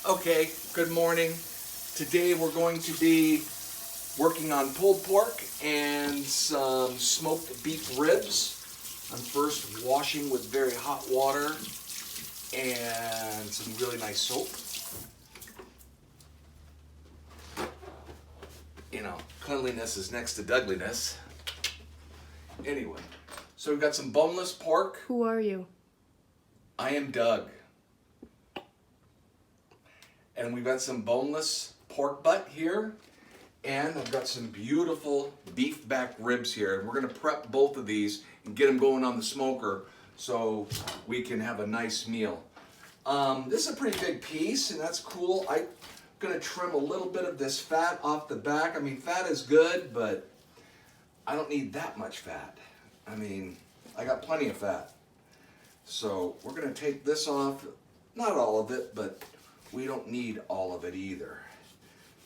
Okay, good morning. Today we're going to be working on pulled pork and some smoked beef ribs. I'm first washing with very hot water and some really nice soap. You know, cleanliness is next to Dougliness. Anyway, so we've got some boneless pork. Who are you? I am Doug. And we've got some boneless pork butt here. And I've got some beautiful beef back ribs here. And we're gonna prep both of these and get them going on the smoker so we can have a nice meal. This is a pretty big piece and that's cool. I'm gonna trim a little bit of this fat off the back. I mean, fat is good, but I don't need that much fat. I mean, I got plenty of fat. So we're gonna take this off, not all of it, but we don't need all of it either.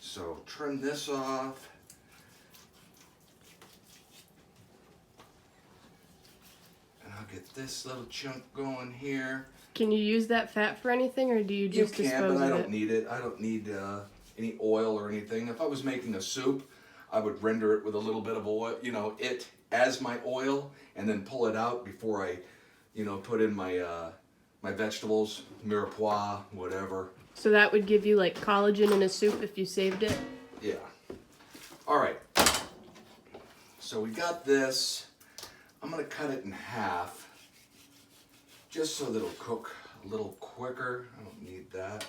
So trim this off. And I'll get this little chunk going here. Can you use that fat for anything, or do you just dispose of it? You can, but I don't need it. I don't need any oil or anything. If I was making a soup, I would render it with a little bit of oil, you know, it as my oil, and then pull it out before I, you know, put in my my vegetables, mirepoix, whatever. So that would give you like collagen in a soup if you saved it? Yeah. All right. So we got this. I'm going to cut it in half just so that it'll cook a little quicker. I don't need that.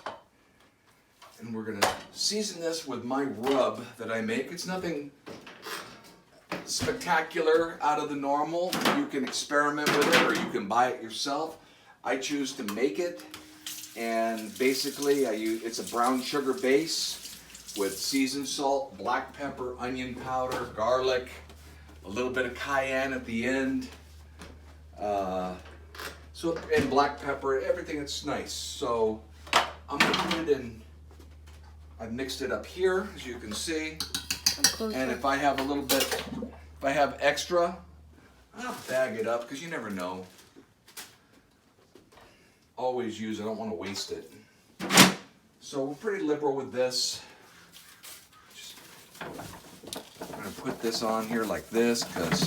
And we're going to season this with my rub that I make. It's nothing spectacular out of the normal. You can experiment with it or you can buy it yourself. I choose to make it. And basically, it's a brown sugar base with seasoned salt, black pepper, onion powder, garlic, a little bit of cayenne at the end, and black pepper, everything that's nice. So I'm gonna put it in. I've mixed it up here, as you can see. And if I have a little bit, if I have extra, I'll bag it up because you never know. Always use it, I don't want to waste it. So we're pretty liberal with this. I'm going to put this on here like this because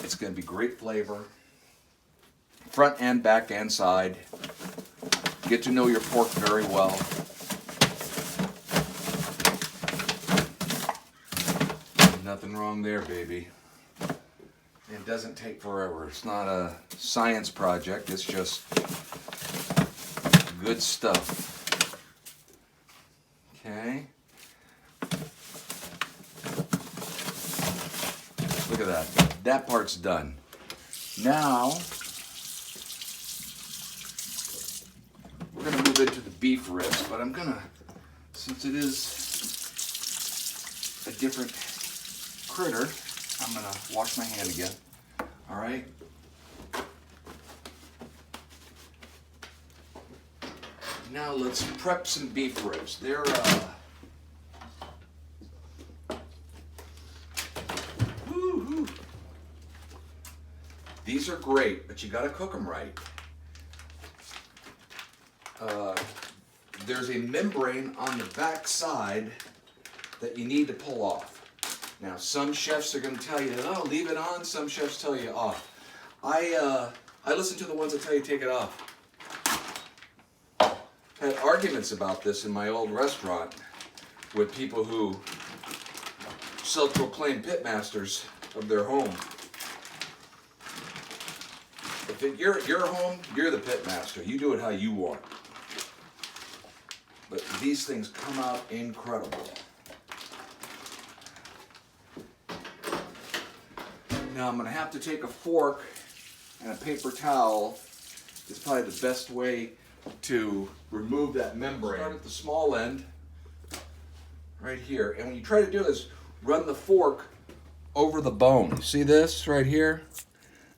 it's going to be great flavor. Front and back and side. Get to know your pork very well. Nothing wrong there, baby. It doesn't take forever. It's not a science project. It's just good stuff. Okay. Look at that. That part's done. Now, we're going to move into the beef ribs, but I'm going to, since it is a different critter, I'm going to wash my hand again. All right. Now let's prep some beef ribs. They're these are great, but you got to cook them right. There's a membrane on the back side that you need to pull off. Now, some chefs are going to tell you, oh, leave it on. Some chefs tell you off. I listen to the ones that tell you take it off. Had arguments about this in my old restaurant with people who self-proclaimed pitmasters of their home. If you're at your home, you're the pitmaster. You do it how you want. But these things come out incredible. Now I'm going to have to take a fork and a paper towel. It's probably the best way to remove that membrane. Start at the small end, right here. And when you try to do this, run the fork over the bone. See this right here?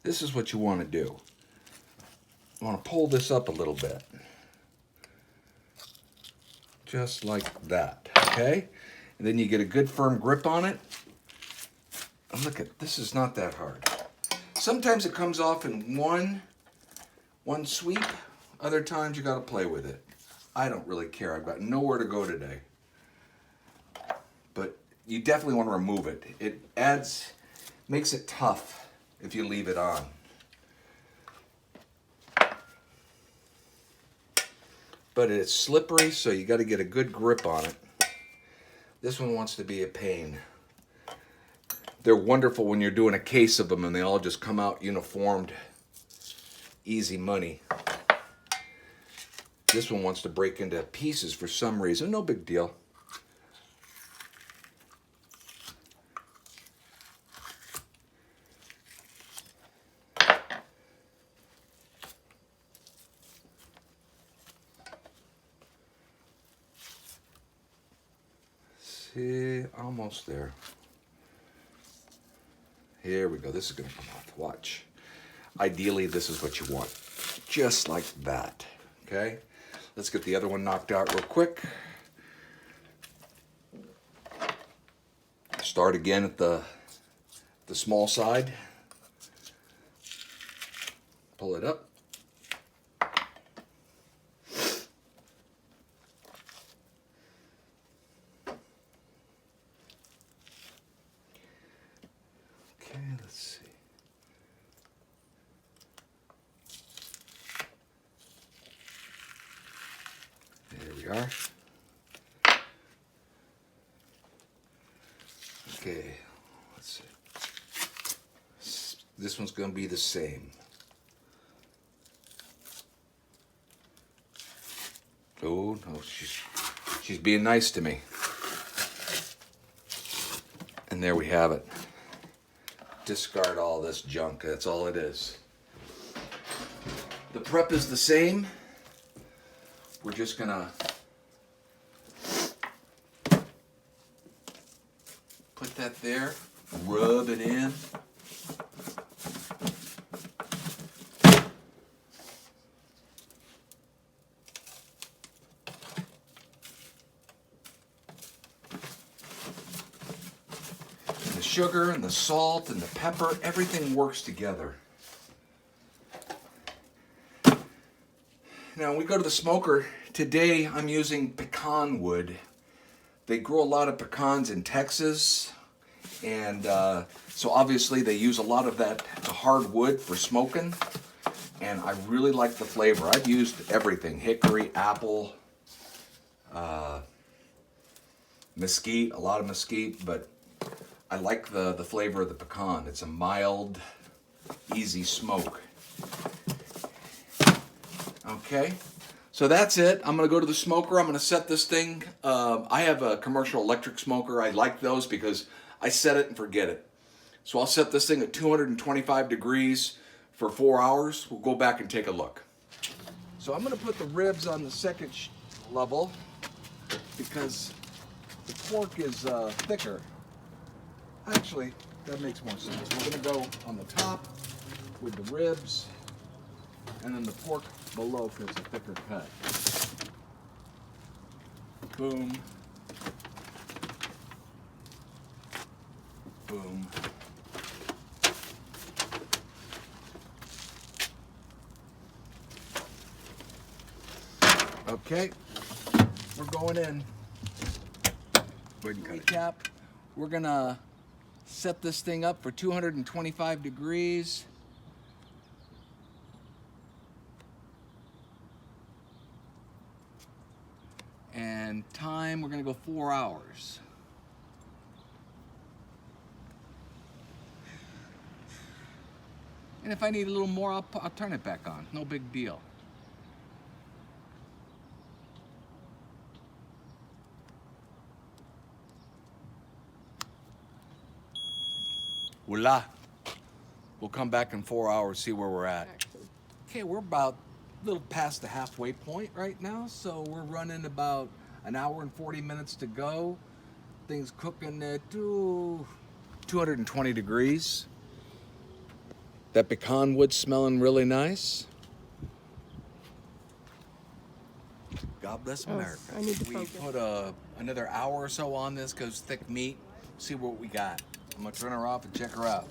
This is what you want to do. You want to pull this up a little bit. Just like that, okay? And then you get a good firm grip on it. And look at, this is not that hard. Sometimes it comes off in one sweep. Other times you got to play with it. I don't really care. I've got nowhere to go today. But you definitely want to remove it. It makes it tough if you leave it on. But it's slippery, so you got to get a good grip on it. This one wants to be a pain. They're wonderful when you're doing a case of them and they all just come out uniformed. Easy money. This one wants to break into pieces for some reason. No big deal. See, almost there. Here we go. This is going to come off. Watch. Ideally, this is what you want. Just like that. Okay? Let's get the other one knocked out real quick. Start again at the small side. Pull it up. Okay, let's see. There we are. Okay, let's see. This one's going to be the same. Oh, no, she's being nice to me. And there we have it. Discard all this junk. That's all it is. The prep is the same. We're just gonna put that there, rub it in. The sugar and the salt and the pepper, everything works together. Now, we go to the smoker. Today, I'm using pecan wood. They grow a lot of pecans in Texas, and so obviously they use a lot of that hard wood for smoking, and I really like the flavor. I've used everything: hickory, apple, mesquite, a lot of mesquite, but I like the flavor of the pecan. It's a mild, easy smoke. Okay, so that's it. I'm going to go to the smoker. I'm going to set this thing. I have a commercial electric smoker. I like those because I set it and forget it. So I'll set this thing at 225 degrees for 4 hours. We'll go back and take a look. So I'm going to put the ribs on the second level because the pork is thicker. Actually, that makes more sense. We're going to go on the top with the ribs, and then the pork below because it's a thicker cut. Boom. Boom. Okay, we're going in. Recap, we're gonna set this thing up for 225 degrees. And time, we're gonna go 4 hours. And if I need a little more, I'll turn it back on. No big deal. Voila. We'll come back in 4 hours, see where we're at. Okay, we're about a little past the halfway point right now, so we're running about an hour and 40 minutes to go. Things cooking at 220 degrees. That pecan wood smelling really nice. God bless America. I need to We focus. put another hour or so on this because thick meat. See what we got. I'm gonna turn her off and check her out.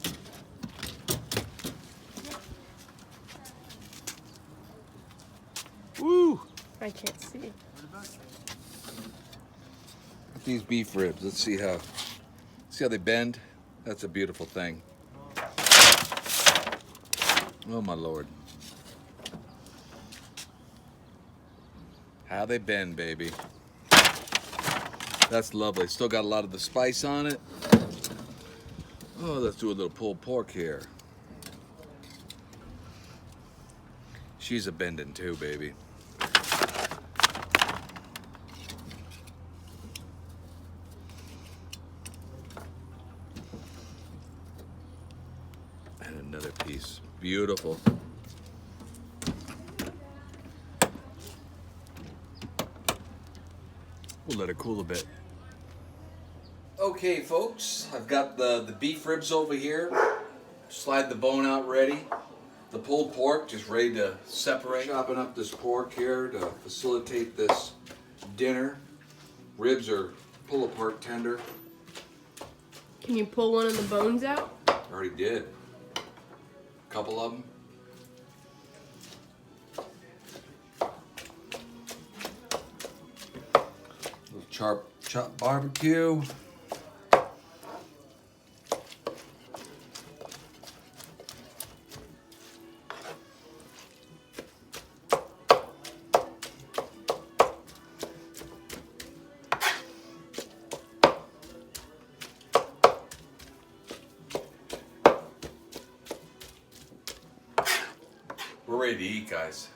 Woo! I can't see. These beef ribs. Let's see how they bend. That's a beautiful thing. Oh my Lord. How they bend, baby. That's lovely. Still got a lot of the spice on it. Oh, let's do a little pulled pork here. She's a bending too, baby. And another piece. Beautiful. We'll let it cool a bit. Okay, folks, I've got the beef ribs over here. Slide the bone out ready. The pulled pork just ready to separate. Chopping up this pork here to facilitate this dinner. Ribs are pull apart tender. Can you pull one of the bones out? Already did. A couple of them. Little chopped barbecue. We're ready to eat, guys.